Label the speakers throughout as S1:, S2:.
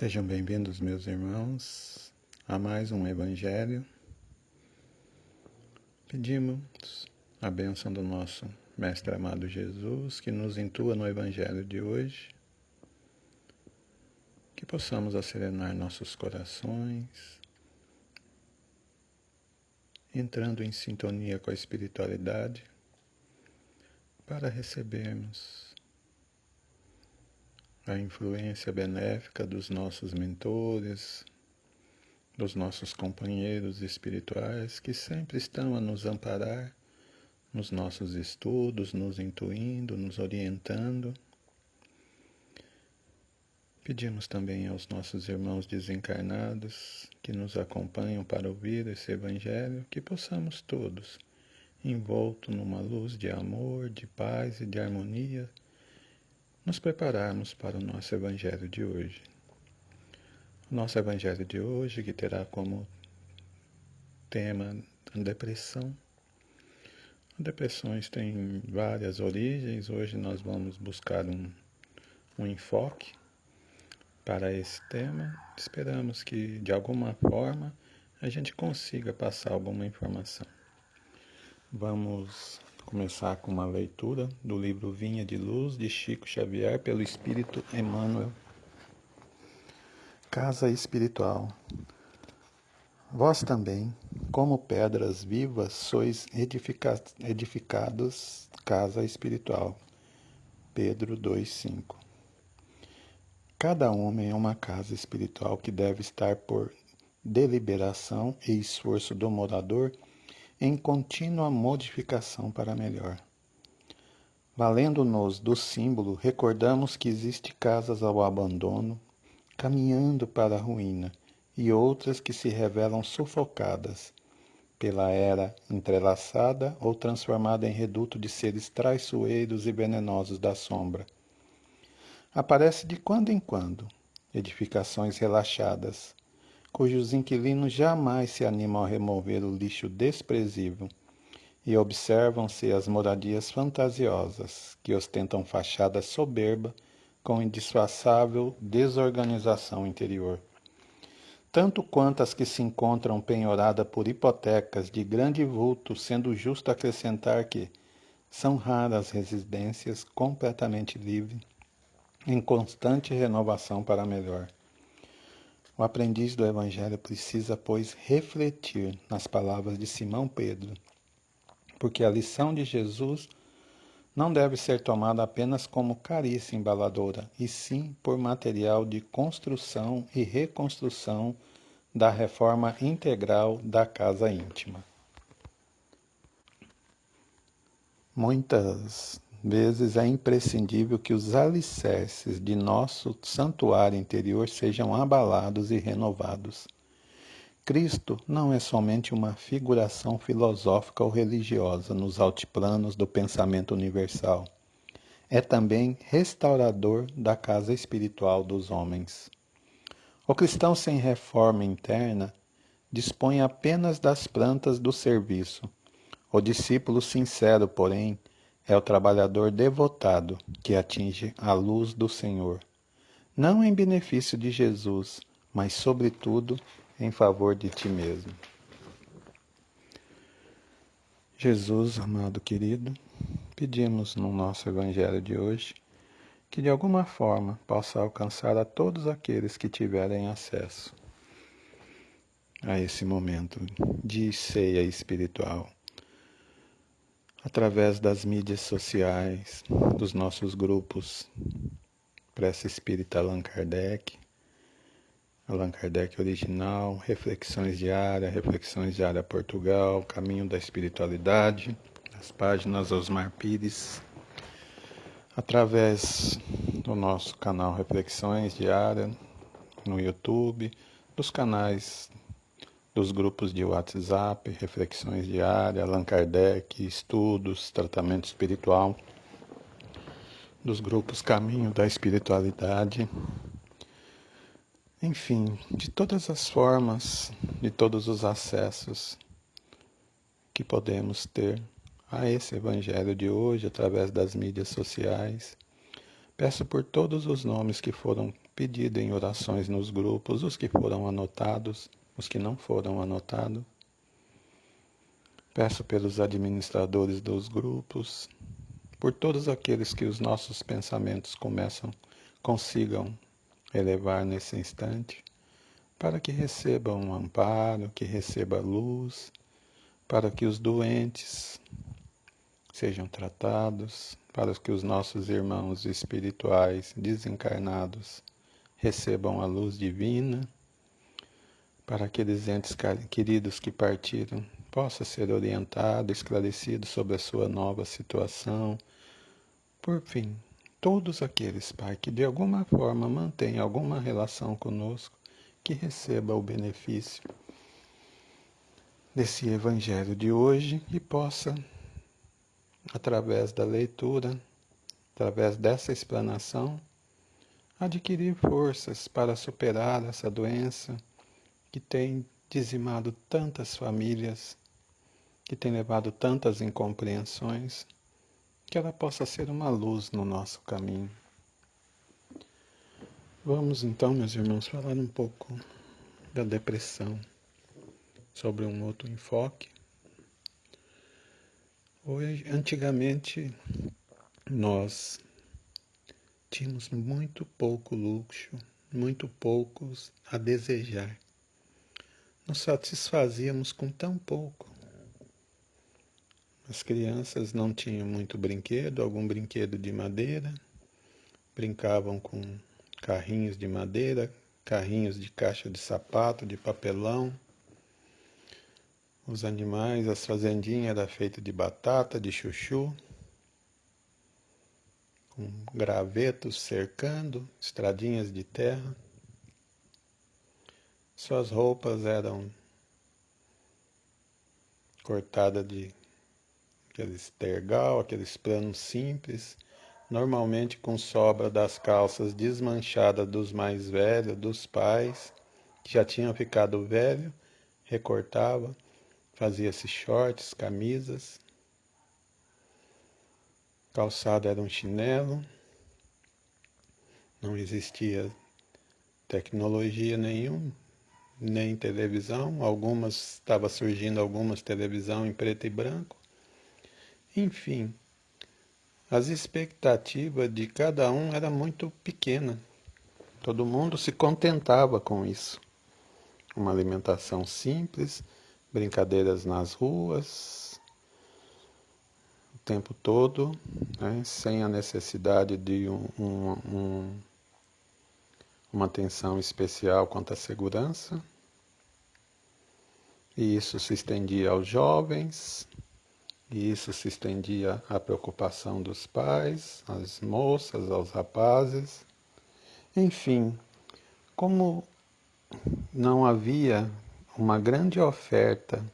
S1: Sejam bem-vindos, meus irmãos, a mais um Evangelho. Pedimos a bênção do nosso Mestre amado Jesus, que nos intua no Evangelho de hoje, que possamos acerenar nossos corações, entrando em sintonia com a espiritualidade, para recebermos a influência benéfica dos nossos mentores, dos nossos companheiros espirituais que sempre estão a nos amparar nos nossos estudos, nos intuindo, nos orientando. Pedimos também aos nossos irmãos desencarnados que nos acompanham para ouvir esse Evangelho, que possamos todos, envolto numa luz de amor, de paz e de harmonia, nos prepararmos para o nosso Evangelho de hoje. O nosso Evangelho de hoje, que terá como tema a depressão. Depressões têm várias origens. Hoje nós vamos buscar um enfoque para esse tema. Esperamos que, de alguma forma, a gente consiga passar alguma informação. Vamos começar com uma leitura do livro Vinha de Luz, de Chico Xavier, pelo Espírito Emmanuel. Casa espiritual. Vós também, como pedras vivas, sois edificados casa espiritual. Pedro 2,5. Cada homem é uma casa espiritual que deve estar por deliberação e esforço do morador em contínua modificação para melhor. Valendo-nos do símbolo, recordamos que existem casas ao abandono, caminhando para a ruína, e outras que se revelam sufocadas pela era entrelaçada ou transformada em reduto de seres traiçoeiros e venenosos da sombra. Aparece de quando em quando edificações relaxadas, cujos inquilinos jamais se animam a remover o lixo desprezível, e observam-se as moradias fantasiosas, que ostentam fachada soberba com indisfaçável desorganização interior. Tanto quanto as que se encontram penhoradas por hipotecas de grande vulto, sendo justo acrescentar que são raras residências completamente livres, em constante renovação para melhor. O aprendiz do Evangelho precisa, pois, refletir nas palavras de Simão Pedro, porque a lição de Jesus não deve ser tomada apenas como carícia embaladora, e sim por material de construção e reconstrução da reforma integral da casa íntima. Muitas vezes é imprescindível que os alicerces de nosso santuário interior sejam abalados e renovados. Cristo não é somente uma figuração filosófica ou religiosa nos altiplanos do pensamento universal. É também restaurador da casa espiritual dos homens. O cristão sem reforma interna dispõe apenas das plantas do serviço. O discípulo sincero, porém, é o trabalhador devotado que atinge a luz do Senhor, não em benefício de Jesus, mas, sobretudo, em favor de ti mesmo. Jesus, amado querido, pedimos no nosso Evangelho de hoje que de alguma forma possa alcançar a todos aqueles que tiverem acesso a esse momento de ceia espiritual, através das mídias sociais, dos nossos grupos Prece Espírita Allan Kardec Original, Reflexões Diárias Portugal, Caminho da Espiritualidade, as páginas Osmar Pires, através do nosso canal Reflexões Diárias no YouTube, dos canais dos grupos de WhatsApp, Reflexões Diárias, Allan Kardec, Estudos, Tratamento Espiritual, dos grupos Caminho da Espiritualidade, enfim, de todas as formas, de todos os acessos que podemos ter a esse Evangelho de hoje, através das mídias sociais. Peço por todos os nomes que foram pedidos em orações nos grupos, os que foram anotados, os que não foram anotados. Peço pelos administradores dos grupos, por todos aqueles que os nossos pensamentos consigam elevar nesse instante, para que recebam um amparo, que receba luz, para que os doentes sejam tratados, para que os nossos irmãos espirituais desencarnados recebam a luz divina, para aqueles entes queridos que partiram possa ser orientado, esclarecido sobre a sua nova situação. Por fim, todos aqueles, Pai, que de alguma forma mantêm alguma relação conosco, que receba o benefício desse Evangelho de hoje e possa, através da leitura, através dessa explanação, adquirir forças para superar essa doença que tem dizimado tantas famílias, que tem levado tantas incompreensões, que ela possa ser uma luz no nosso caminho. Vamos então, meus irmãos, falar um pouco da depressão, sobre um outro enfoque. Hoje, antigamente, nós tínhamos muito pouco luxo, muito poucos a desejar. Nos satisfazíamos com tão pouco. As crianças não tinham muito brinquedo, algum brinquedo de madeira, brincavam com carrinhos de madeira, carrinhos de caixa de sapato, de papelão. Os animais, as fazendinhas eram feitas de batata, de chuchu, com gravetos cercando, estradinhas de terra. Suas roupas eram cortadas de aqueles tergal, aqueles planos simples, normalmente com sobra das calças desmanchadas dos mais velhos, dos pais, que já tinham ficado velho, recortava, fazia-se shorts, camisas, calçado era um chinelo, não existia tecnologia nenhuma, nem televisão, estava surgindo algumas televisão em preto e branco. Enfim, as expectativas de cada um era muito pequena. Todo mundo se contentava com isso. Uma alimentação simples, brincadeiras nas ruas, o tempo todo, né, sem a necessidade de uma atenção especial quanto à segurança. E isso se estendia aos jovens, e isso se estendia à preocupação dos pais, às moças, aos rapazes. Enfim, como não havia uma grande oferta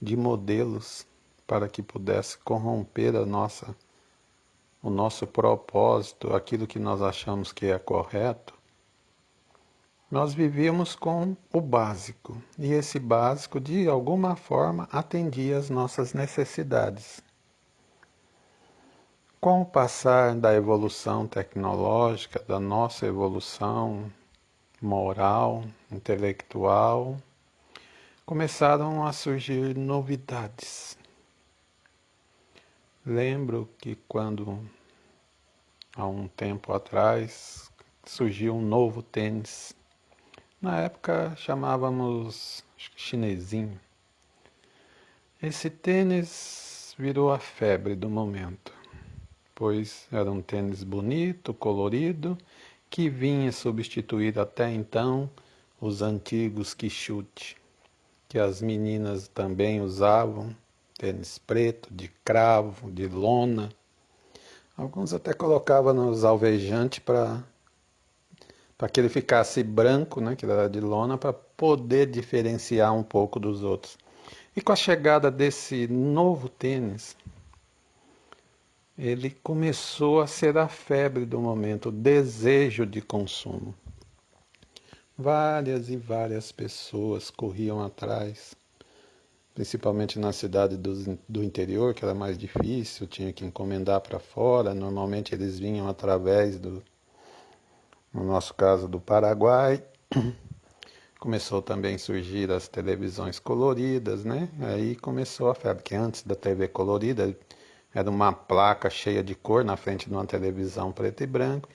S1: de modelos para que pudesse corromper o nosso propósito, aquilo que nós achamos que é correto, nós vivíamos com o básico, e esse básico, de alguma forma, atendia às nossas necessidades. Com o passar da evolução tecnológica, da nossa evolução moral, intelectual, começaram a surgir novidades. Lembro que quando, há um tempo atrás, surgiu um novo tênis. Na época chamávamos chinesinho. Esse tênis virou a febre do momento, pois era um tênis bonito, colorido, que vinha substituir até então os antigos quichute, que as meninas também usavam, tênis preto, de cravo, de lona. Alguns até colocavam nos alvejantes para que ele ficasse branco, né, que ele era de lona, para poder diferenciar um pouco dos outros. E com a chegada desse novo tênis, ele começou a ser a febre do momento, o desejo de consumo. Várias e várias pessoas corriam atrás, principalmente na cidade do interior, que era mais difícil, tinha que encomendar para fora. Normalmente eles vinham através no nosso caso, do Paraguai. Começou também a surgir as televisões coloridas, né? Aí começou a febre, que antes da TV colorida era uma placa cheia de cor na frente de uma televisão preto e branco.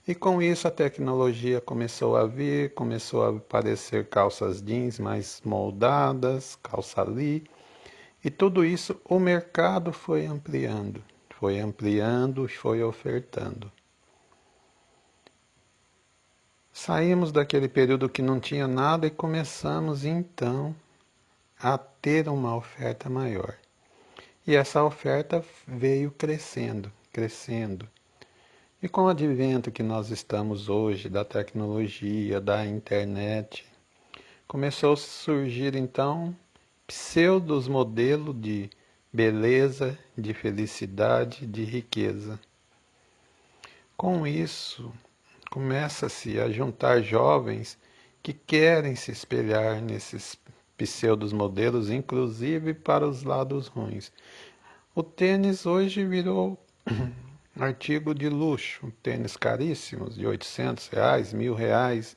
S1: E com isso a tecnologia começou a vir, começou a aparecer calças jeans mais moldadas, calça ali. E tudo isso o mercado foi ampliando, foi ofertando. Saímos daquele período que não tinha nada e começamos então a ter uma oferta maior. E essa oferta veio crescendo, crescendo. E com o advento que nós estamos hoje da tecnologia, da internet, começou a surgir então pseudos modelos de beleza, de felicidade, de riqueza. Com isso, começa-se a juntar jovens que querem se espelhar nesses pseudos modelos, inclusive para os lados ruins. O tênis hoje virou artigo de luxo, tênis caríssimos, de R$ 800, R$ 1.000,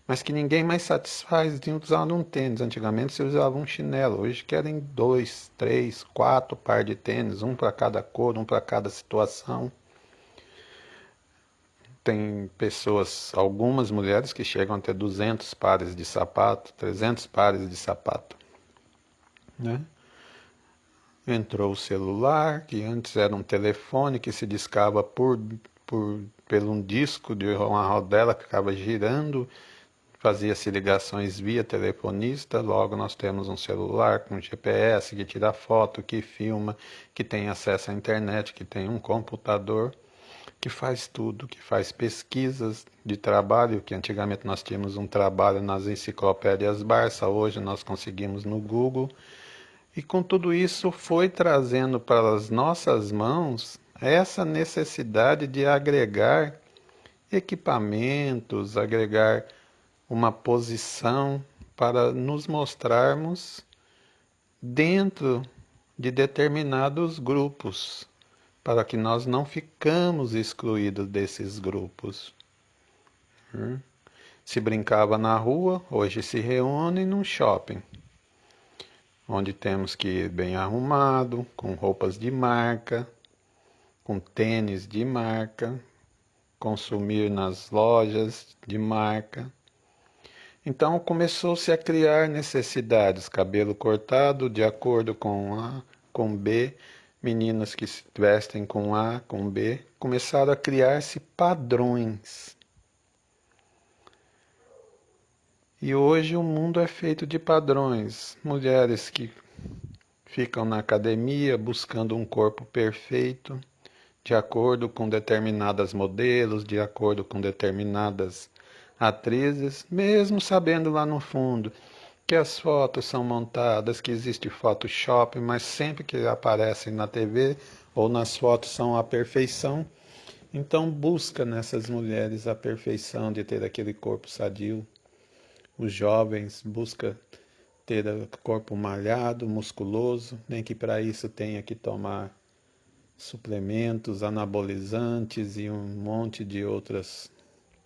S1: mas que ninguém mais satisfaz de usar um tênis. Antigamente se usava um chinelo, hoje querem 2, 3, 4 par de tênis, um para cada cor, um para cada situação. Tem pessoas, algumas mulheres que chegam a ter 200 pares de sapato, 300 pares de sapato, né? Entrou o celular, que antes era um telefone que se discava pelo um disco de uma rodela que ficava girando, fazia-se ligações via telefonista. Logo nós temos um celular com GPS que tira foto, que filma, que tem acesso à internet, que tem um computador, que faz tudo, que faz pesquisas de trabalho, que antigamente nós tínhamos um trabalho nas enciclopédias Barça, hoje nós conseguimos no Google. E com tudo isso foi trazendo para as nossas mãos essa necessidade de agregar equipamentos, agregar uma posição para nos mostrarmos dentro de determinados grupos, para que nós não ficamos excluídos desses grupos. Se brincava na rua, hoje se reúne num shopping, onde temos que ir bem arrumado, com roupas de marca, com tênis de marca, consumir nas lojas de marca. Então começou-se a criar necessidades, cabelo cortado de acordo com A, com B, meninas que se vestem com A, com B, começaram a criar-se padrões. E hoje o mundo é feito de padrões. Mulheres que ficam na academia buscando um corpo perfeito, de acordo com determinadas modelos, de acordo com determinadas atrizes, mesmo sabendo lá no fundo que as fotos são montadas, que existe Photoshop, mas sempre que aparecem na TV ou nas fotos são a perfeição. Então busca nessas mulheres a perfeição de ter aquele corpo sadio. Os jovens buscam ter o corpo malhado, musculoso, nem que para isso tenha que tomar suplementos, anabolizantes e um monte de outras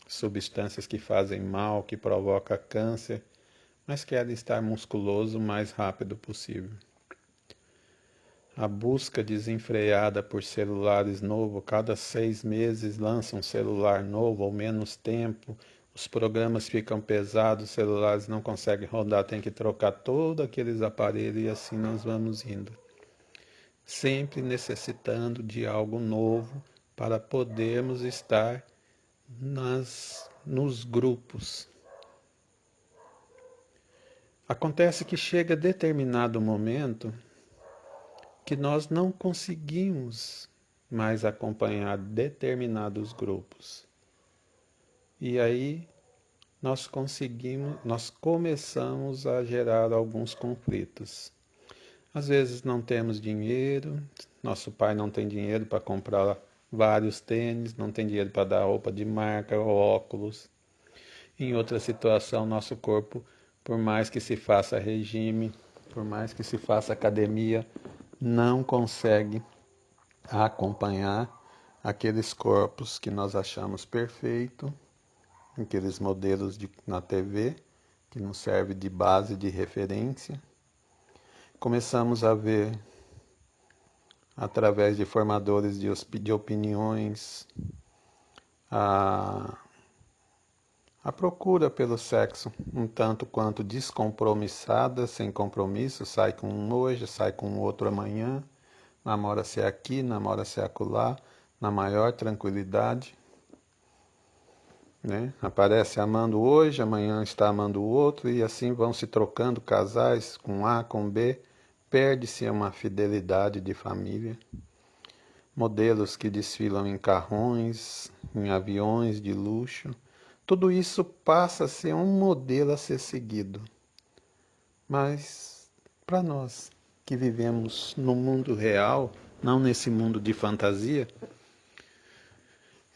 S1: substâncias que fazem mal, que provocam câncer, mas querem estar musculoso o mais rápido possível. A busca desenfreada por celulares novos, cada 6 meses lança um celular novo ou menos tempo, os programas ficam pesados, os celulares não conseguem rodar, tem que trocar todos aqueles aparelhos e assim nós vamos indo. Sempre necessitando de algo novo para podermos estar nos grupos. Acontece que chega determinado momento que nós não conseguimos mais acompanhar determinados grupos. E aí nós começamos a gerar alguns conflitos. Às vezes não temos dinheiro, nosso pai não tem dinheiro para comprar vários tênis, não tem dinheiro para dar roupa de marca ou óculos. Em outra situação, nosso corpo, por mais que se faça regime, por mais que se faça academia, não consegue acompanhar aqueles corpos que nós achamos perfeitos, aqueles modelos na TV, que nos serve de base de referência. Começamos a ver, através de formadores de opiniões, a procura pelo sexo um tanto quanto descompromissada, sem compromisso, sai com um hoje, sai com o outro amanhã, namora-se aqui, namora-se acolá, na maior tranquilidade, né? Aparece amando hoje, amanhã está amando o outro, e assim vão se trocando casais com A, com B, perde-se uma fidelidade de família. Modelos que desfilam em carrões, em aviões de luxo, tudo isso passa a ser um modelo a ser seguido. Mas para nós que vivemos no mundo real, não nesse mundo de fantasia,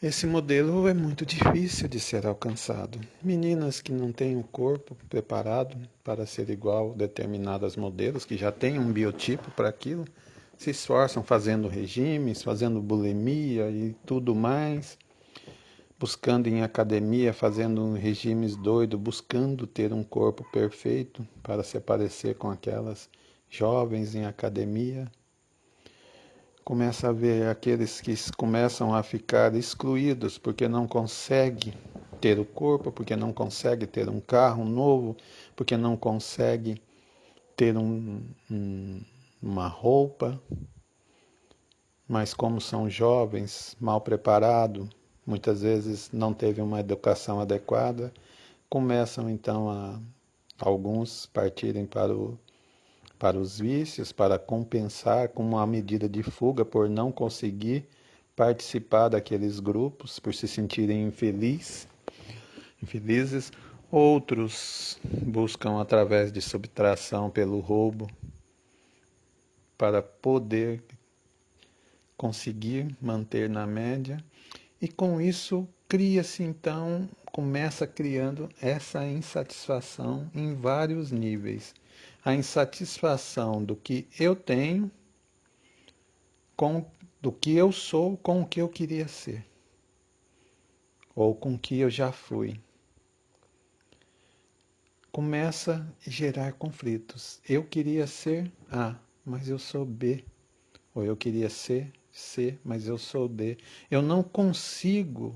S1: esse modelo é muito difícil de ser alcançado. Meninas que não têm o corpo preparado para ser igual a determinados modelos, que já têm um biotipo para aquilo, se esforçam fazendo regimes, fazendo bulimia e tudo mais, buscando em academia, fazendo regimes doidos, buscando ter um corpo perfeito para se parecer com aquelas jovens em academia. Começa a ver aqueles que começam a ficar excluídos porque não conseguem ter o corpo, porque não conseguem ter um carro novo, porque não conseguem ter uma roupa, mas como são jovens, mal preparados, muitas vezes não teve uma educação adequada, começam então a alguns partirem para os vícios, para compensar com uma medida de fuga por não conseguir participar daqueles grupos, por se sentirem infelizes. Outros buscam através de subtração pelo roubo para poder conseguir manter na média, e com isso cria-se então, começa criando essa insatisfação em vários níveis. A insatisfação do que eu tenho, do que eu sou com o que eu queria ser, ou com o que eu já fui. Começa a gerar conflitos. Eu queria ser A, mas eu sou B. Ou eu queria ser C, mas eu sou D. Eu não consigo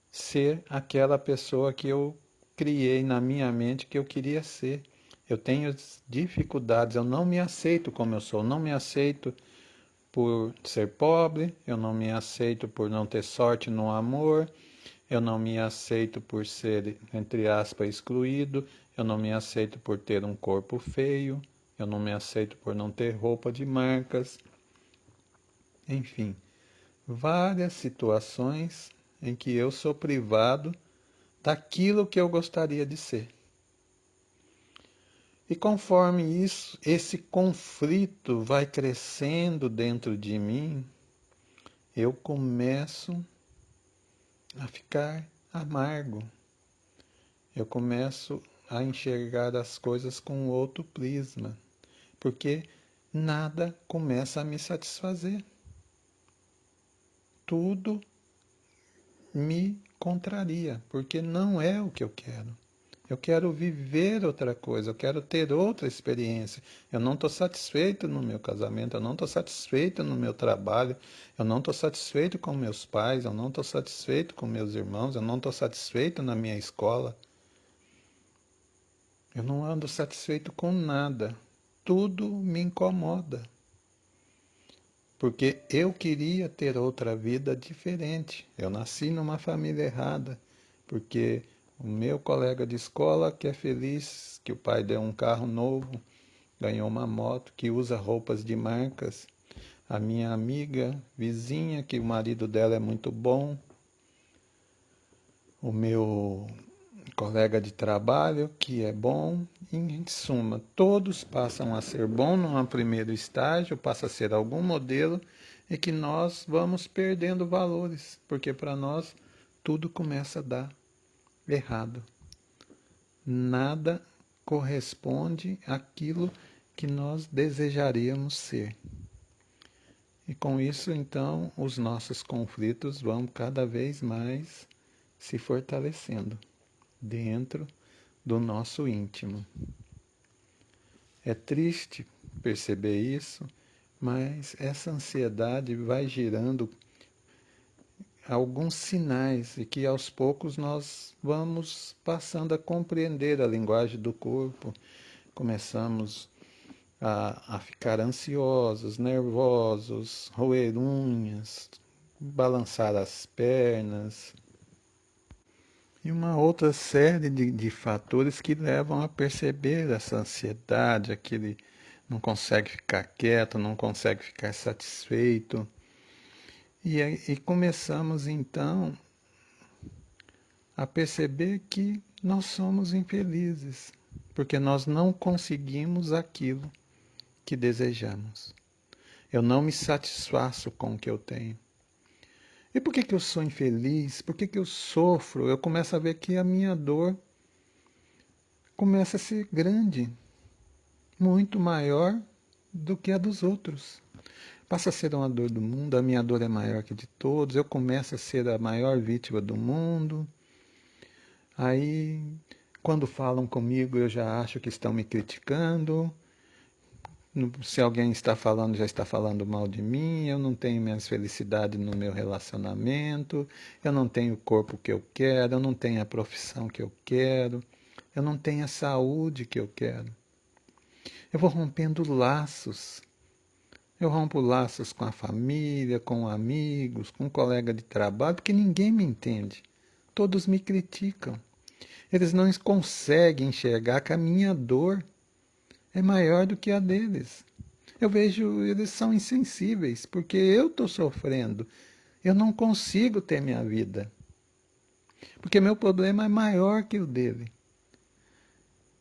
S1: ser aquela pessoa que eu criei na minha mente que eu queria ser. Eu tenho dificuldades, eu não me aceito como eu sou, não me aceito por ser pobre, eu não me aceito por não ter sorte no amor, eu não me aceito por ser, entre aspas, excluído, eu não me aceito por ter um corpo feio, eu não me aceito por não ter roupa de marcas. Enfim, várias situações em que eu sou privado daquilo que eu gostaria de ser. E conforme isso, esse conflito vai crescendo dentro de mim, eu começo a ficar amargo. Eu começo a enxergar as coisas com outro prisma, porque nada começa a me satisfazer. Tudo me contraria, porque não é o que eu quero. Eu quero viver outra coisa, eu quero ter outra experiência. Eu não estou satisfeito no meu casamento, eu não estou satisfeito no meu trabalho, eu não estou satisfeito com meus pais, eu não estou satisfeito com meus irmãos, eu não estou satisfeito na minha escola. Eu não ando satisfeito com nada. Tudo me incomoda. Porque eu queria ter outra vida diferente. Eu nasci numa família errada, porque o meu colega de escola que é feliz, que o pai deu um carro novo, ganhou uma moto, que usa roupas de marcas. A minha amiga vizinha, que o marido dela é muito bom. O meu colega de trabalho, que é bom. Em suma, todos passam a ser bom num primeiro estágio, passa a ser algum modelo, e que nós vamos perdendo valores, porque para nós tudo começa a dar errado. Nada corresponde àquilo que nós desejaríamos ser. E com isso, então, os nossos conflitos vão cada vez mais se fortalecendo dentro do nosso íntimo. É triste perceber isso, mas essa ansiedade vai gerando alguns sinais e que aos poucos nós vamos passando a compreender a linguagem do corpo, começamos a ficar ansiosos, nervosos, roer unhas, balançar as pernas, e uma outra série de fatores que levam a perceber essa ansiedade, aquele não consegue ficar quieto, não consegue ficar satisfeito. E começamos então a perceber que nós somos infelizes, porque nós não conseguimos aquilo que desejamos. Eu não me satisfaço com o que eu tenho. E por que eu sou infeliz? Por que eu sofro? Eu começo a ver que a minha dor começa a ser grande, muito maior do que a dos outros. Passa a ser uma dor do mundo, a minha dor é maior que a de todos, eu começo a ser a maior vítima do mundo. Aí, quando falam comigo, eu já acho que estão me criticando. Se alguém está falando, já está falando mal de mim, eu não tenho minhas felicidades no meu relacionamento, eu não tenho o corpo que eu quero, eu não tenho a profissão que eu quero, eu não tenho a saúde que eu quero. Eu vou rompendo laços. Eu rompo laços com a família, com amigos, com um colega de trabalho, porque ninguém me entende. Todos me criticam. Eles não conseguem enxergar que a minha dor é maior do que a deles. Eu vejo, eles são insensíveis, porque eu estou sofrendo. Eu não consigo ter minha vida. Porque meu problema é maior que o dele.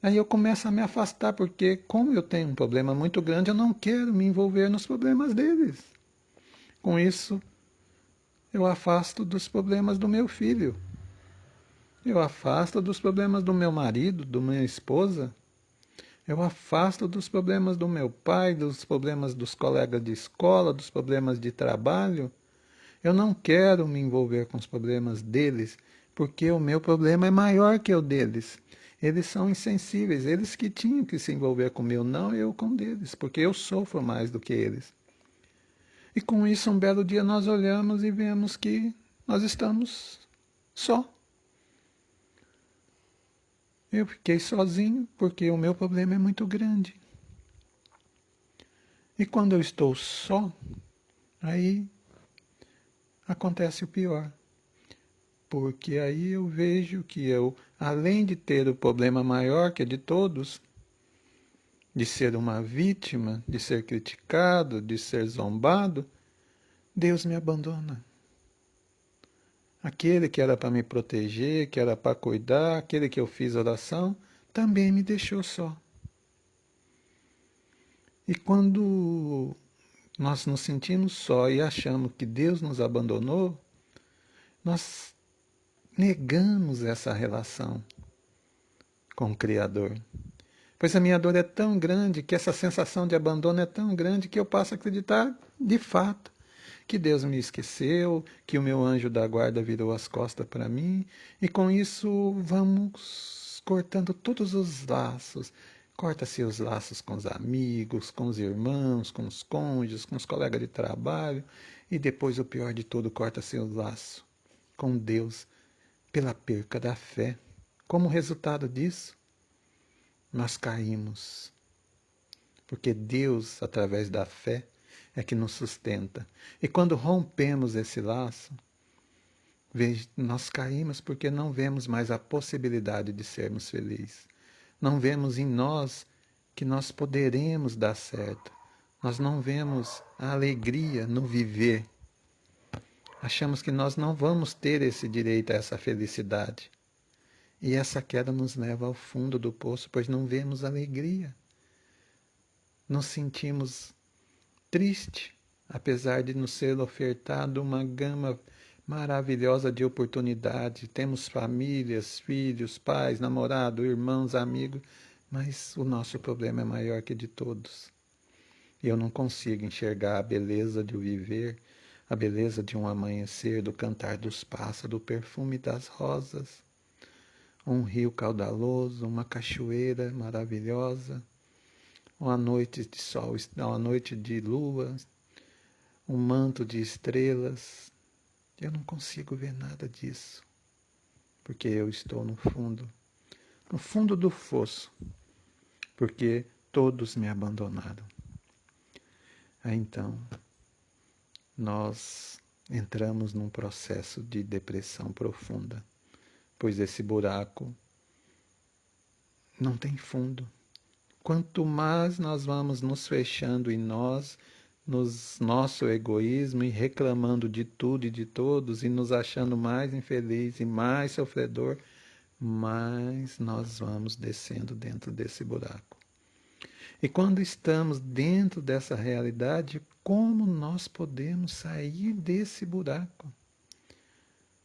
S1: Aí eu começo a me afastar, porque como eu tenho um problema muito grande, eu não quero me envolver nos problemas deles. Com isso, eu afasto dos problemas do meu filho. Eu afasto dos problemas do meu marido, da minha esposa. Eu afasto dos problemas do meu pai, dos problemas dos colegas de escola, dos problemas de trabalho. Eu não quero me envolver com os problemas deles, porque o meu problema é maior que o deles. Eles são insensíveis, eles que tinham que se envolver com o meu, não eu com deles, porque eu sofro mais do que eles. E com isso, um belo dia nós olhamos e vemos que nós estamos só. Eu fiquei sozinho porque o meu problema é muito grande. E quando eu estou só, aí acontece o pior. Porque aí eu vejo que eu, além de ter o problema maior que é de todos, de ser uma vítima, de ser criticado, de ser zombado, Deus me abandona. Aquele que era para me proteger, que era para cuidar, aquele que eu fiz oração, também me deixou só. E quando nós nos sentimos só e achamos que Deus nos abandonou, nós negamos essa relação com o Criador. Pois a minha dor é tão grande, que essa sensação de abandono é tão grande, que eu passo a acreditar de fato que Deus me esqueceu, que o meu anjo da guarda virou as costas para mim, e com isso vamos cortando todos os laços. Corta-se os laços com os amigos, com os irmãos, com os cônjuges, com os colegas de trabalho, e depois o pior de tudo, corta-se o laço com Deus pela perca da fé. Como resultado disso, nós caímos, porque Deus, através da fé, é que nos sustenta. E quando rompemos esse laço, nós caímos porque não vemos mais a possibilidade de sermos felizes. Não vemos em nós que nós poderemos dar certo. Nós não vemos a alegria no viver. Achamos que nós não vamos ter esse direito a essa felicidade. E essa queda nos leva ao fundo do poço, pois não vemos alegria. Nos sentimos triste, apesar de nos ser ofertado uma gama maravilhosa de oportunidades. Temos famílias, filhos, pais, namorado, irmãos, amigos, mas o nosso problema é maior que de todos. Eu não consigo enxergar a beleza de viver, a beleza de um amanhecer, do cantar dos pássaros, do perfume das rosas, um rio caudaloso, uma cachoeira maravilhosa, uma noite de sol, uma noite de lua, um manto de estrelas. Eu não consigo ver nada disso, porque eu estou no fundo do fosso, porque todos me abandonaram. Aí então, nós entramos num processo de depressão profunda, pois esse buraco não tem fundo. Quanto mais nós vamos nos fechando em nós, nos nosso egoísmo e reclamando de tudo e de todos e nos achando mais infeliz e mais sofredor, mais nós vamos descendo dentro desse buraco. E quando estamos dentro dessa realidade, como nós podemos sair desse buraco?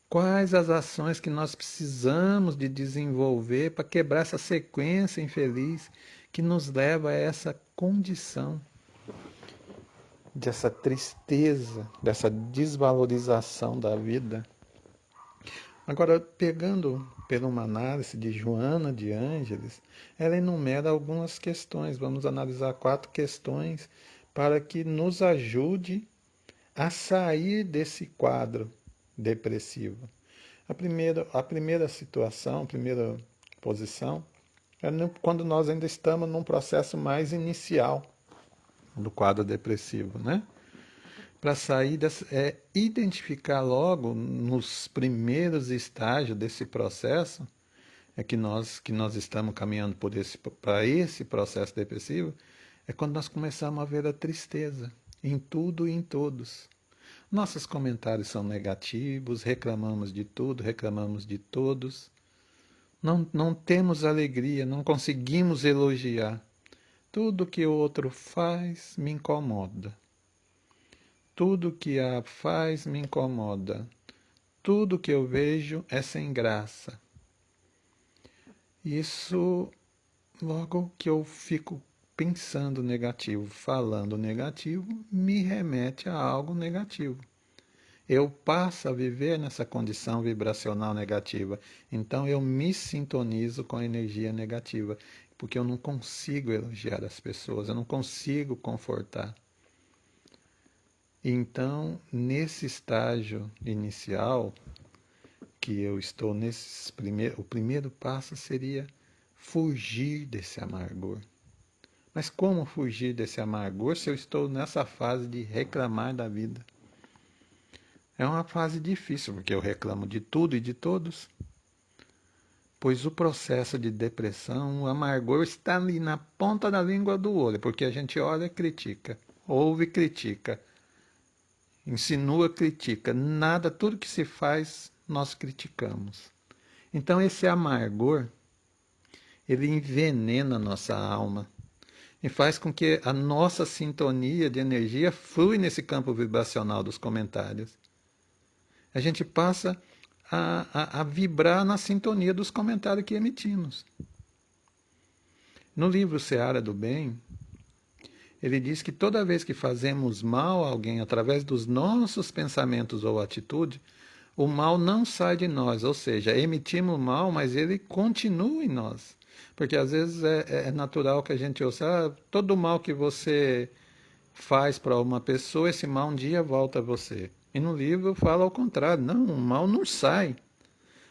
S1: Quais as ações que nós precisamos de desenvolver para quebrar essa sequência infeliz que nos leva a essa condição dessa tristeza, dessa desvalorização da vida? Agora, pegando por uma análise de Joana de Ângeles, ela enumera algumas questões. Vamos analisar 4 questões para que nos ajude a sair desse quadro depressivo. A primeira situação, a primeira posição, é quando nós ainda estamos num processo mais inicial do quadro depressivo, né? Para sair é identificar logo nos primeiros estágios desse processo, é que nós estamos caminhando para esse processo depressivo, é quando nós começamos a ver a tristeza em tudo e em todos. Nossos comentários são negativos, reclamamos de tudo, reclamamos de todos. Não temos alegria, não conseguimos elogiar. Tudo que o outro faz me incomoda. Tudo que a faz me incomoda. Tudo que eu vejo é sem graça. Isso, logo que eu fico pensando negativo, falando negativo, me remete a algo negativo. Eu passo a viver nessa condição vibracional negativa. Então eu me sintonizo com a energia negativa, porque eu não consigo elogiar as pessoas, eu não consigo confortar. Então, nesse estágio inicial que eu estou o primeiro passo seria fugir desse amargor. Mas como fugir desse amargor se eu estou nessa fase de reclamar da vida? É uma fase difícil, porque eu reclamo de tudo e de todos, pois o processo de depressão, o amargor está ali na ponta da língua do olho, porque a gente olha e critica, ouve e critica, insinua, critica, nada, tudo que se faz, nós criticamos. Então esse amargor, ele envenena a nossa alma e faz com que a nossa sintonia de energia flui nesse campo vibracional dos comentários. A gente passa a vibrar na sintonia dos comentários que emitimos. No livro Seara do Bem, ele diz que toda vez que fazemos mal a alguém através dos nossos pensamentos ou atitude, o mal não sai de nós, ou seja, emitimos o mal, mas ele continua em nós. Porque às vezes é natural que a gente ouça, todo o mal que você faz para uma pessoa, esse mal um dia volta a você. E no livro fala ao contrário, não, o mal não sai.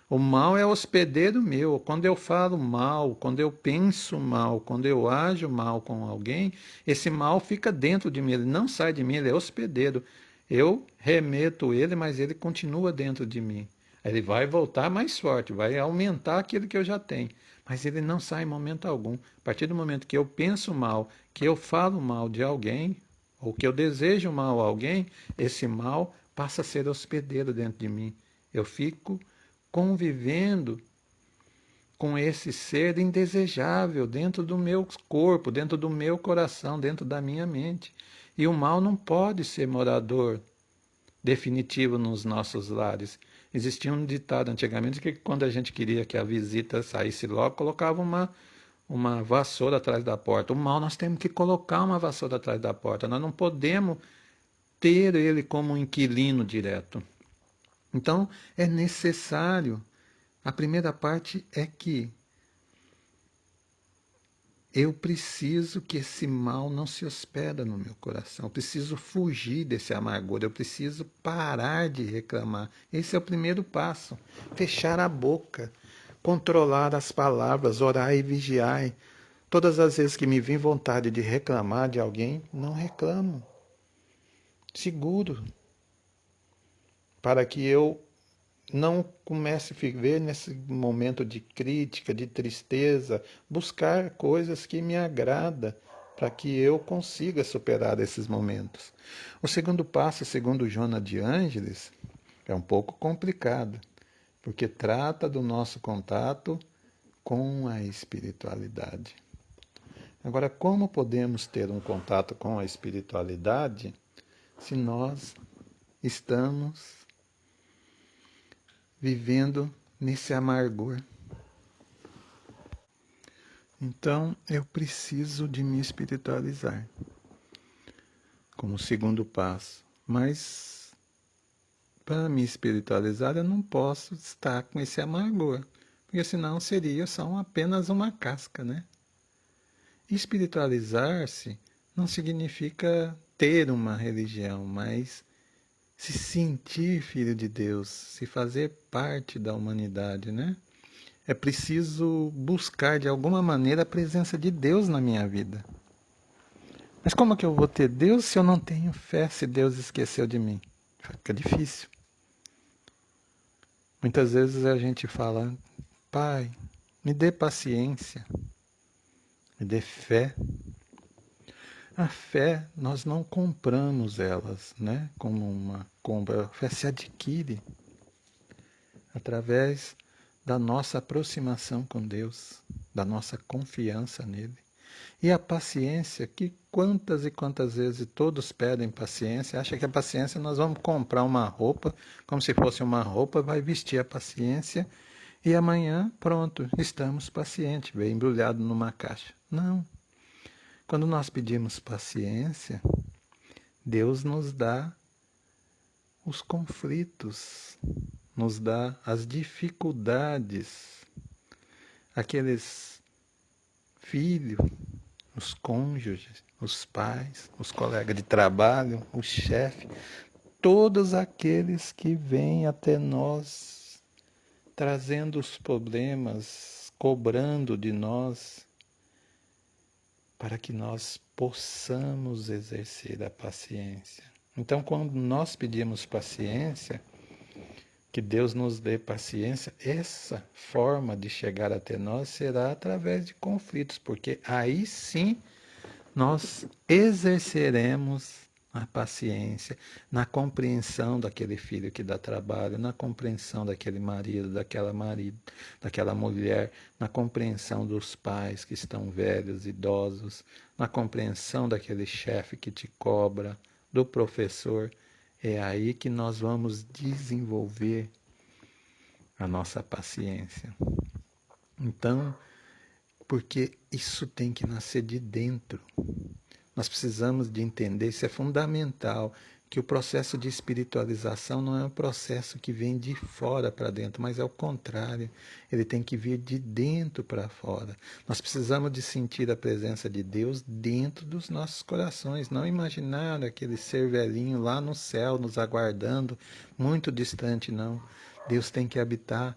S1: O mal é hospedeiro meu. Quando eu falo mal, quando eu penso mal, quando eu ajo mal com alguém, esse mal fica dentro de mim, ele não sai de mim, ele é hospedeiro. Eu remeto ele, mas ele continua dentro de mim. Ele vai voltar mais forte, vai aumentar aquilo que eu já tenho. Mas ele não sai em momento algum. A partir do momento que eu penso mal, que eu falo mal de alguém, ou que eu desejo mal a alguém, esse mal passa a ser hospedeiro dentro de mim. Eu fico convivendo com esse ser indesejável dentro do meu corpo, dentro do meu coração, dentro da minha mente. E o mal não pode ser morador definitivo nos nossos lares. Existia um ditado antigamente que quando a gente queria que a visita saísse logo, colocava uma vassoura atrás da porta. O mal, nós temos que colocar uma vassoura atrás da porta. Nós não podemos ter ele como um inquilino direto. Então, é necessário. A primeira parte é que eu preciso que esse mal não se hospeda no meu coração. Eu preciso fugir desse amargor. Eu preciso parar de reclamar. Esse é o primeiro passo. Fechar a boca. Controlar as palavras. Orar e vigiar. Todas as vezes que me vem vontade de reclamar de alguém, não reclamo. Seguro. Para que eu não comece a viver nesse momento de crítica, de tristeza, buscar coisas que me agradam para que eu consiga superar esses momentos. O segundo passo, segundo Joana de Ângeles, é um pouco complicado, porque trata do nosso contato com a espiritualidade. Agora, como podemos ter um contato com a espiritualidade se nós estamos vivendo nesse amargor? Então, eu preciso de me espiritualizar como segundo passo. Mas, para me espiritualizar, eu não posso estar com esse amargor, porque senão seria só apenas uma casca, né? Espiritualizar-se não significa ter uma religião, mas se sentir filho de Deus, se fazer parte da humanidade, né? É preciso buscar de alguma maneira a presença de Deus na minha vida. Mas como que eu vou ter Deus se eu não tenho fé, se Deus esqueceu de mim? Fica difícil. Muitas vezes a gente fala, Pai, me dê paciência, me dê fé. A fé, nós não compramos elas, né? Como uma compra. A fé se adquire através da nossa aproximação com Deus, da nossa confiança nele. E a paciência, que quantas e quantas vezes todos pedem paciência, acha que a paciência nós vamos comprar uma roupa, como se fosse uma roupa, vai vestir a paciência e amanhã, pronto, estamos pacientes, veio embrulhado numa caixa. Não. Quando nós pedimos paciência, Deus nos dá os conflitos, nos dá as dificuldades, aqueles filhos, os cônjuges, os pais, os colegas de trabalho, o chefe, todos aqueles que vêm até nós trazendo os problemas, cobrando de nós, para que nós possamos exercer a paciência. Então, quando nós pedimos paciência, que Deus nos dê paciência, essa forma de chegar até nós será através de conflitos, porque aí sim nós exerceremos a paciência na compreensão daquele filho que dá trabalho, na compreensão daquele marido, daquela mulher, na compreensão dos pais que estão velhos, idosos, na compreensão daquele chefe que te cobra, do professor. É aí que nós vamos desenvolver a nossa paciência. Então, porque isso tem que nascer de dentro. Nós precisamos de entender, isso é fundamental, que o processo de espiritualização não é um processo que vem de fora para dentro, mas é o contrário, ele tem que vir de dentro para fora. Nós precisamos de sentir a presença de Deus dentro dos nossos corações, não imaginar aquele ser velhinho lá no céu nos aguardando, muito distante, não. Deus tem que habitar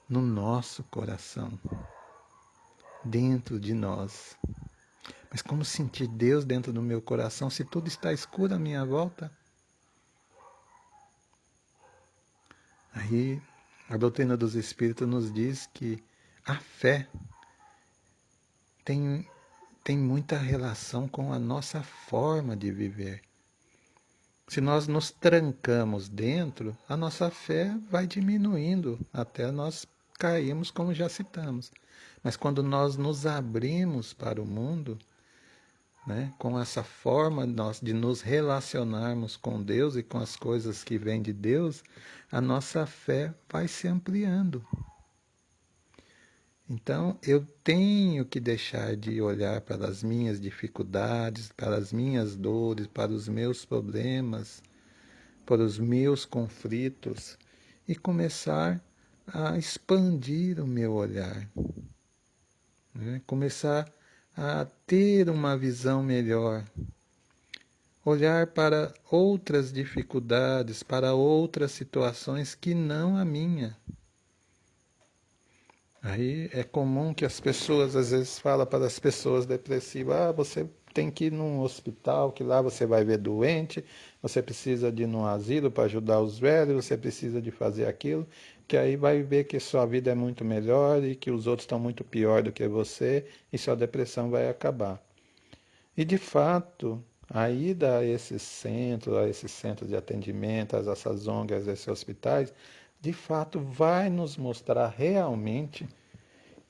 S1: no nosso coração, dentro de nós. Mas como sentir Deus dentro do meu coração se tudo está escuro à minha volta? Aí a doutrina dos Espíritos nos diz que a fé tem muita relação com a nossa forma de viver. Se nós nos trancamos dentro, a nossa fé vai diminuindo até nós cairmos, como já citamos. Mas quando nós nos abrimos para o mundo, né, com essa forma de nos relacionarmos com Deus e com as coisas que vêm de Deus, a nossa fé vai se ampliando. Então, eu tenho que deixar de olhar para as minhas dificuldades, para as minhas dores, para os meus problemas, para os meus conflitos e começar a expandir o meu olhar, né? Começar a ter uma visão melhor, olhar para outras dificuldades, para outras situações que não a minha. Aí é comum que as pessoas às vezes falam para as pessoas depressivas, você tem que ir num hospital, que lá você vai ver doente, você precisa de ir num asilo para ajudar os velhos, você precisa de fazer aquilo, que aí vai ver que sua vida é muito melhor e que os outros estão muito pior do que você e sua depressão vai acabar. E de fato, a ida a esses centros de atendimento, a essas ONGs, a esses hospitais, de fato vai nos mostrar realmente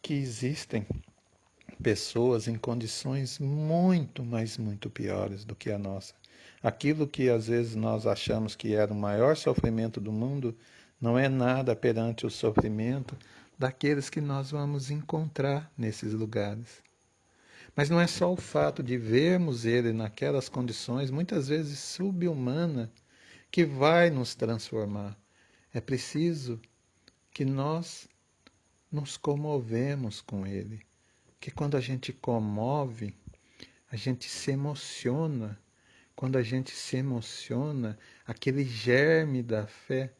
S1: que existem pessoas em condições muito, mas muito piores do que a nossa. Aquilo que às vezes nós achamos que era o maior sofrimento do mundo, não é nada perante o sofrimento daqueles que nós vamos encontrar nesses lugares. Mas não é só o fato de vermos ele naquelas condições, muitas vezes subhumanas, que vai nos transformar. É preciso que nós nos comovemos com ele. Que quando a gente comove, a gente se emociona. Quando a gente se emociona, aquele germe da fé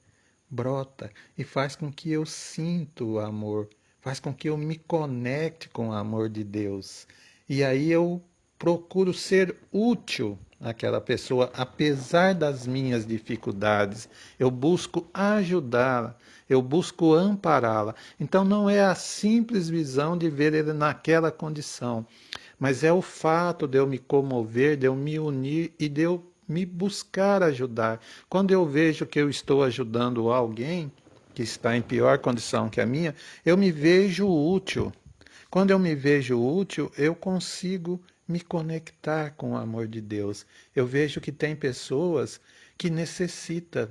S1: brota e faz com que eu sinta o amor, faz com que eu me conecte com o amor de Deus. E aí eu procuro ser útil àquela pessoa, apesar das minhas dificuldades. Eu busco ajudá-la, eu busco ampará-la. Então não é a simples visão de ver ele naquela condição, mas é o fato de eu me comover, de eu me unir e de eu me buscar ajudar. Quando eu vejo que eu estou ajudando alguém que está em pior condição que a minha, eu me vejo útil. Quando eu me vejo útil, eu consigo me conectar com o amor de Deus. Eu vejo que tem pessoas que necessitam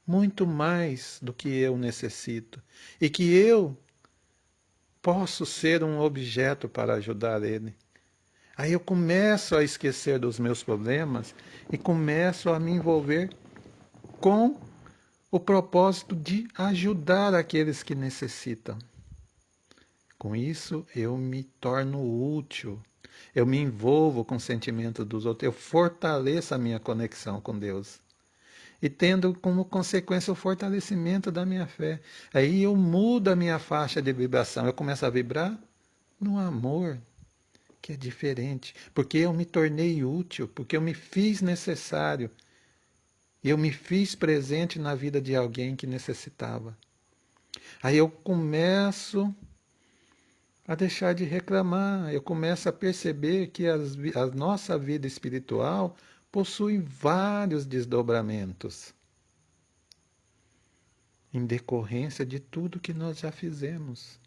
S1: muito mais do que eu necessito e que eu posso ser um objeto para ajudar ele. Aí eu começo a esquecer dos meus problemas e começo a me envolver com o propósito de ajudar aqueles que necessitam. Com isso, eu me torno útil, eu me envolvo com o sentimento dos outros, eu fortaleço a minha conexão com Deus. E tendo como consequência o fortalecimento da minha fé. Aí eu mudo a minha faixa de vibração, eu começo a vibrar no amor, que é diferente, porque eu me tornei útil, porque eu me fiz necessário, eu me fiz presente na vida de alguém que necessitava. Aí eu começo a deixar de reclamar, eu começo a perceber que a nossa vida espiritual possui vários desdobramentos em decorrência de tudo que nós já fizemos.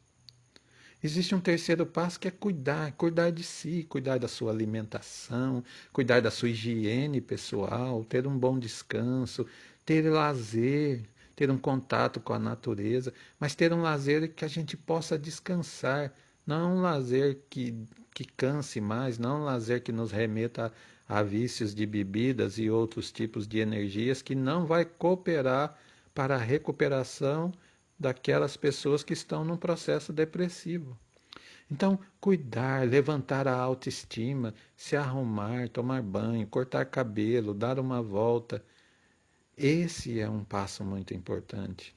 S1: Existe um terceiro passo que é cuidar de si, cuidar da sua alimentação, cuidar da sua higiene pessoal, ter um bom descanso, ter lazer, ter um contato com a natureza, mas ter um lazer que a gente possa descansar, não um lazer que canse mais, não um lazer que nos remeta a vícios de bebidas e outros tipos de energias que não vai cooperar para a recuperação daquelas pessoas que estão num processo depressivo. Então, cuidar, levantar a autoestima, se arrumar, tomar banho, cortar cabelo, dar uma volta, esse é um passo muito importante.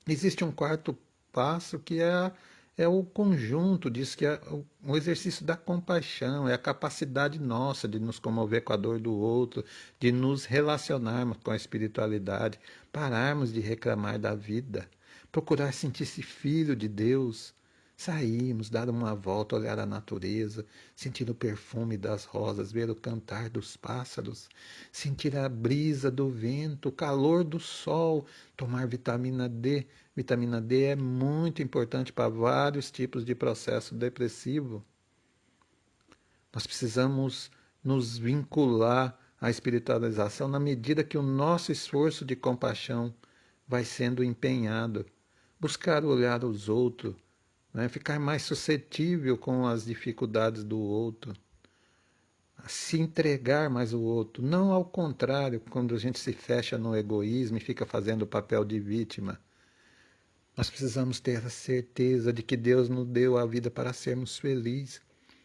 S1: Existe um quarto passo que é o conjunto disso, que é o exercício da compaixão, é a capacidade nossa de nos comover com a dor do outro, de nos relacionarmos com a espiritualidade, pararmos de reclamar da vida, procurar sentir-se filho de Deus, sairmos, dar uma volta, olhar a natureza, sentir o perfume das rosas, ver o cantar dos pássaros, sentir a brisa do vento, o calor do sol, tomar vitamina D. Vitamina D é muito importante para vários tipos de processo depressivo. Nós precisamos nos vincular à espiritualização na medida que o nosso esforço de compaixão vai sendo empenhado. Buscar olhar os outros né? Ficar mais suscetível com as dificuldades do outro, a se entregar mais ao outro, não ao contrário, quando a gente se fecha no egoísmo e fica fazendo o papel de vítima. Nós precisamos ter a certeza de que Deus nos deu a vida para sermos felizes.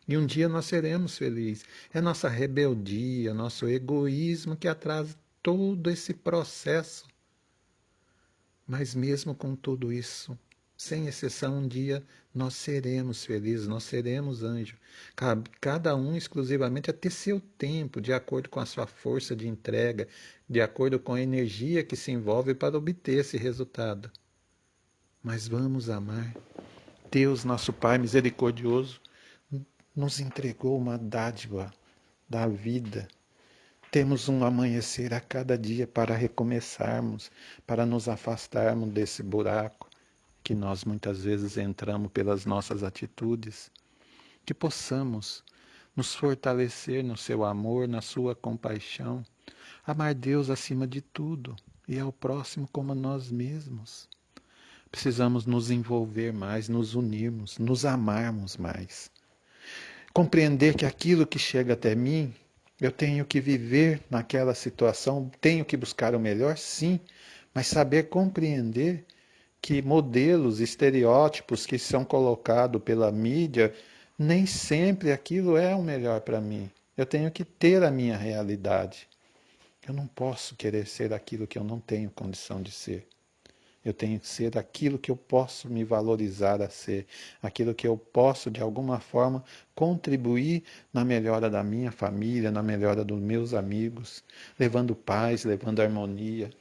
S1: E um dia nós seremos felizes. É nossa rebeldia, nosso egoísmo que atrasa todo esse processo. Mas mesmo com tudo isso, sem exceção, um dia nós seremos felizes, nós seremos anjos. Cada um exclusivamente a ter seu tempo, de acordo com a sua força de entrega, de acordo com a energia que se envolve para obter esse resultado. Mas vamos amar. Deus, nosso Pai misericordioso, nos entregou uma dádiva da vida. Temos um amanhecer a cada dia para recomeçarmos, para nos afastarmos desse buraco que nós muitas vezes entramos pelas nossas atitudes. Que possamos nos fortalecer no seu amor, na sua compaixão, amar Deus acima de tudo e ao próximo como a nós mesmos. Precisamos nos envolver mais, nos unirmos, nos amarmos mais. Compreender que aquilo que chega até mim, eu tenho que viver naquela situação, tenho que buscar o melhor, sim, mas saber compreender que modelos, estereótipos que são colocados pela mídia, nem sempre aquilo é o melhor para mim. Eu tenho que ter a minha realidade. Eu não posso querer ser aquilo que eu não tenho condição de ser. Eu tenho que ser aquilo que eu posso me valorizar a ser, aquilo que eu posso, de alguma forma, contribuir na melhora da minha família, na melhora dos meus amigos, levando paz, levando harmonia.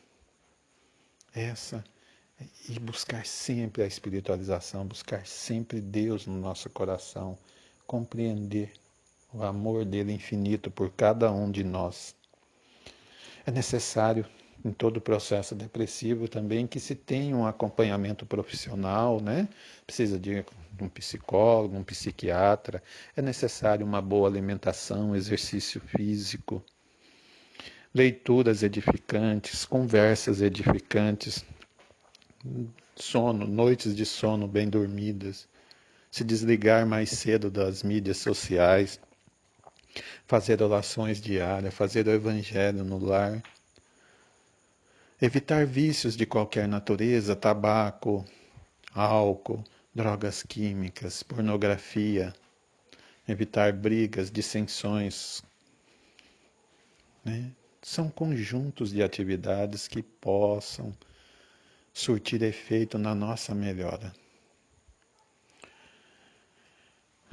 S1: E buscar sempre a espiritualização, buscar sempre Deus no nosso coração, compreender o amor dele infinito por cada um de nós. É necessário em todo o processo depressivo também que se tenha um acompanhamento profissional, né? Precisa de um psicólogo, um psiquiatra, é necessário uma boa alimentação, exercício físico, leituras edificantes, conversas edificantes, sono, noites de sono bem dormidas, se desligar mais cedo das mídias sociais, fazer orações diárias, fazer o evangelho no lar, evitar vícios de qualquer natureza, tabaco, álcool, drogas químicas, pornografia, evitar brigas, dissensões, né? São conjuntos de atividades que possam surtir efeito na nossa melhora.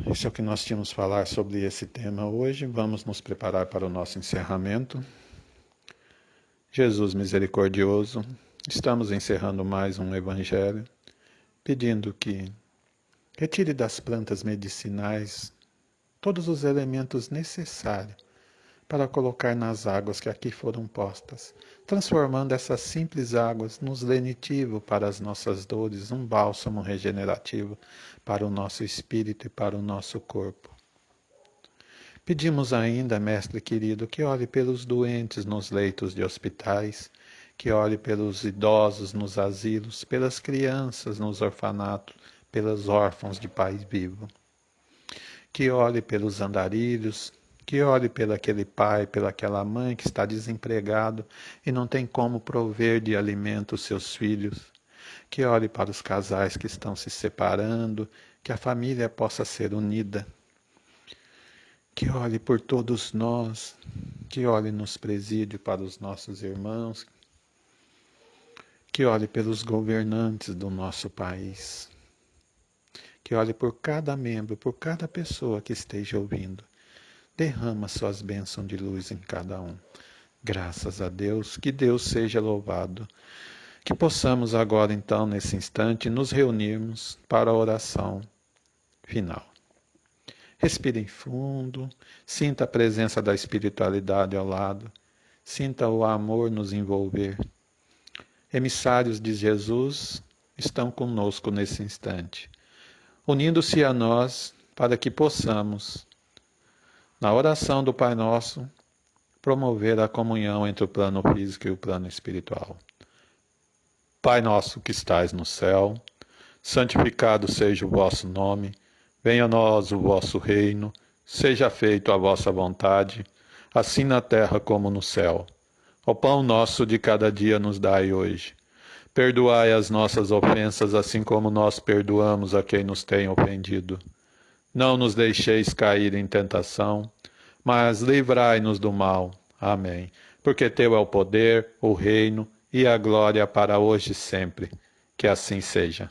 S1: Isso é o que nós tínhamos a falar sobre esse tema hoje. Vamos nos preparar para o nosso encerramento. Jesus misericordioso, estamos encerrando mais um evangelho, pedindo que retire das plantas medicinais todos os elementos necessários para colocar nas águas que aqui foram postas, transformando essas simples águas nos lenitivo para as nossas dores, um bálsamo regenerativo para o nosso espírito e para o nosso corpo. Pedimos ainda, Mestre querido, que olhe pelos doentes nos leitos de hospitais, que olhe pelos idosos nos asilos, pelas crianças nos orfanatos, pelos órfãos de pai vivo. Que olhe pelos andarilhos, que olhe pelaquele pai, pelaquela mãe que está desempregado e não tem como prover de alimento os seus filhos. Que olhe para os casais que estão se separando, que a família possa ser unida. Que olhe por todos nós, que olhe nos presídios para os nossos irmãos, que olhe pelos governantes do nosso país, que olhe por cada membro, por cada pessoa que esteja ouvindo. Derrama suas bênçãos de luz em cada um. Graças a Deus, que Deus seja louvado. Que possamos agora, então, nesse instante, nos reunirmos para a oração final. Respirem fundo, sinta a presença da espiritualidade ao lado, sinta o amor nos envolver. Emissários de Jesus estão conosco nesse instante, unindo-se a nós para que possamos, na oração do Pai Nosso, promover a comunhão entre o plano físico e o plano espiritual. Pai nosso que estais no céu, santificado seja o vosso nome, venha a nós o vosso reino, seja feita a vossa vontade, assim na terra como no céu. O pão nosso de cada dia nos dai hoje. Perdoai as nossas ofensas, assim como nós perdoamos a quem nos tem ofendido. Não nos deixeis cair em tentação, mas livrai-nos do mal. Amém. Porque teu é o poder, o reino e a glória para hoje e sempre. Que assim seja.